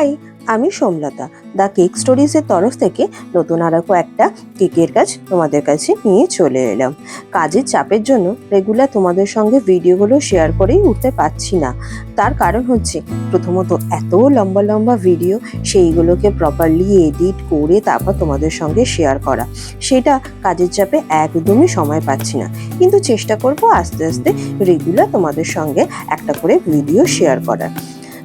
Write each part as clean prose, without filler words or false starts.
High, আমি Somlata the cake স্টোরিজের তরফ থেকে নতুন আরও একটা কেকের কাজ তোমাদের কাছে নিয়ে চলে এলাম। কাজের চাপের জন্য রেগুলার তোমাদের সঙ্গে ভিডিওগুলো শেয়ার করেই উঠতে পারছি না। তার কারণ হচ্ছে প্রথমত এত লম্বা লম্বা ভিডিও, সেইগুলোকে প্রপারলি এডিট করে তারপর তোমাদের সঙ্গে শেয়ার করা, সেটা কাজের চাপে একদমই সময় পাচ্ছি না। কিন্তু চেষ্টা করব আস্তে আস্তে রেগুলার তোমাদের সঙ্গে একটা করে ভিডিও শেয়ার করার।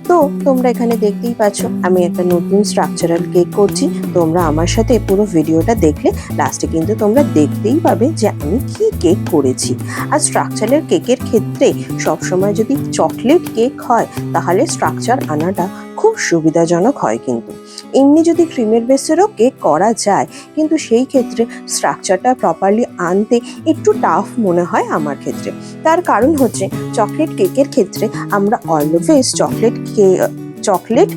তো তোমরা এখানে দেখতেই পাচ্ছ আমি একটা নতুন স্ট্রাকচারাল কেক করছি। তোমরা আমার সাথে পুরো ভিডিওটা দেখলে লাস্টে কিন্তু তোমরা দেখতেই পাবে যে আমি কি কেক করেছি। আর স্ট্রাকচারাল কেকের ক্ষেত্রে সবসময় যদি চকলেট কেক হয় তাহলে স্ট্রাকচার আনাটা খুব সুবিধাজনক হয়, কিন্তু এমনি যদি ক্রিমের বেসেরও কেক করা যায় কিন্তু সেই ক্ষেত্রে স্ট্রাকচারটা প্রপারলি আনতে একটু টাফ মনে হয় আমার ক্ষেত্রে। তার কারণ হচ্ছে চকলেট কেকের ক্ষেত্রে আমরা অলওয়েজ চকলেট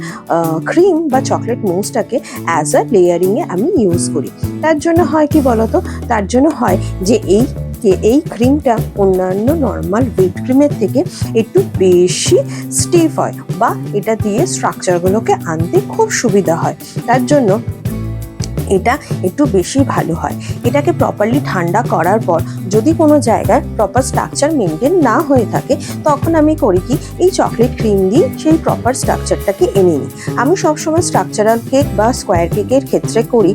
ক্রিম বা চকলেট মুসটাকে অ্যাজ আ লেয়ারিংয়ে আমি ইউজ করি। তার জন্য হয় কি বলতো, তার জন্য হয় যে এই ক্রিমটা অন্যান্য নর্মাল হুইপ ক্রিমের থেকে একটু বেশি স্টিফ হয় বা এটা দিয়ে স্ট্রাকচারগুলোকে আনতে খুব সুবিধা হয়। তার জন্য এটা একটু বেশি ভালো হয়। এটাকে প্রপারলি ঠান্ডা করার পর যদি কোনো জায়গায় প্রপার স্ট্রাকচার মেনটেন না হয়ে থাকে তখন আমি করি কি, এই চকলেট ক্রিম দিয়ে সেই প্রপার স্ট্রাকচারটাকে এনে নিই। আমি সবসময় স্ট্রাকচারাল কেক বা স্কোয়ার কেকের ক্ষেত্রে করি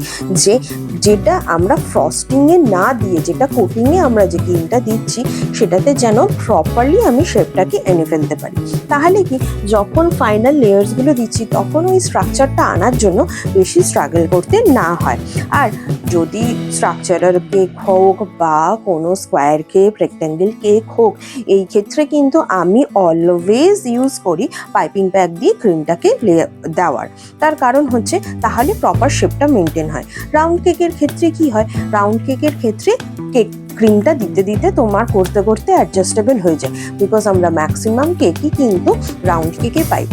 যেটা আমরা ফ্রস্টিংয়ে না দিয়ে, যেটা কোটিংয়ে আমরা যে ক্রিমটা দিচ্ছি সেটাতে যেন প্রপারলি আমি শেপটাকে এনে ফেলতে পারি। তাহলে কি যখন ফাইনাল লেয়ার্সগুলো দিচ্ছি তখন ওই স্ট্রাকচারটা আনার জন্য বেশি স্ট্রাগল করতে না হয়। আর যদি স্ট্রাকচারাল কেক হোক বা কোনো স্কোয়ার কেক, রেক্ট্যাঙ্গেল কেক হোক, এই ক্ষেত্রে কিন্তু আমি অলওয়েজ ইউজ করি পাইপিং ব্যাগ দিয়ে ক্রিমটাকে দেওয়ার। তার কারণ হচ্ছে তাহলে প্রপার শেপটা মেনটেন হয়। রাউন্ড কেকের ক্ষেত্রে কি হয়, রাউন্ড কেকের ক্ষেত্রে ক্রিমটা দিতে দিতে তোমার করতে করতে অ্যাডজাস্টেবল হয়ে যায়, বিকজ আমরা ম্যাক্সিমাম কেকই কিন্তু রাউন্ড কেকে পাই,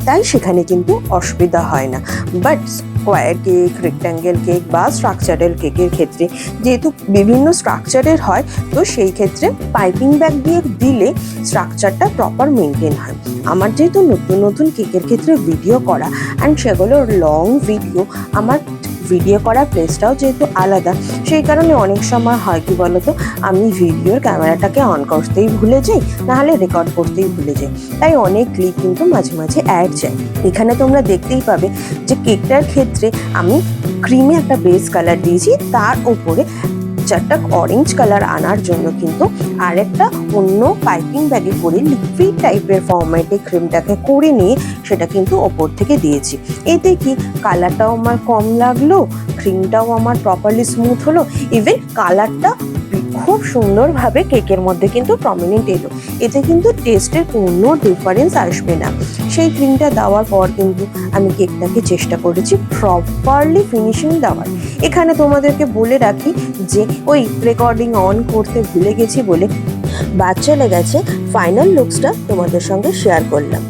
তাই সেখানে কিন্তু অসুবিধা হয় না। But square cake, rectangle cake বা স্ট্রাকচারাল কেকের ক্ষেত্রে যেহেতু বিভিন্ন স্ট্রাকচারের হয়, তো সেই ক্ষেত্রে পাইপিং ব্যাগ দিয়ে দিলে স্ট্রাকচারটা প্রপার মেনটেন হয়। আমার যেহেতু নতুন নতুন কেকের ক্ষেত্রে ভিডিও করা অ্যান্ড সেগুলোর লং ভিডিও, আমার ভিডিও করার প্লেসটাও যেহেতু আলাদা, সেই কারণে অনেক সময় হয় কি বলতো, আমি ভিডিওর ক্যামেরাটাকে অন করতেই ভুলে যাই, নাহলে রেকর্ড করতেই ভুলে যাই, তাই অনেক ক্লিপ কিন্তু মাঝে মাঝে অ্যাড যায়। এখানে তোমরা দেখতেই পাবে যে কেকটার ক্ষেত্রে আমি ক্রিমে একটা বেস কালার দিয়েছি, তার উপরে চারটা অরেঞ্জ কালার আনার জন্য কিন্তু আরেকটা অন্য পাইপিং ব্যাগে করে লিকুইড টাইপের ফর্ম্যাটে ক্রিমটাকে করে নিয়ে সেটা কিন্তু ওপর থেকে দিয়েছি। এতে কি কালারটাও আমার কম লাগলো, ক্রিমটাও আমার প্রপারলি স্মুথ হলো, ইভেন কালারটা খুব সুন্দরভাবে কেকের মধ্যে কিন্তু প্রমিনেন্ট এলো। এতে কিন্তু টেস্টের কোনো ডিফারেন্স আসবে না। সেই ক্রিমটা দেওয়ার পর কিন্তু আমি কেকটাকে চেষ্টা করেছি প্রপারলি ফিনিশিং দেওয়ার। এখানে তোমাদেরকে বলে রাখি যে ওই রেকর্ডিং অন করতে ভুলে গেছি বলে বাদ চলে গেছে, ফাইনাল লুকসটা তোমাদের সঙ্গে শেয়ার করলাম।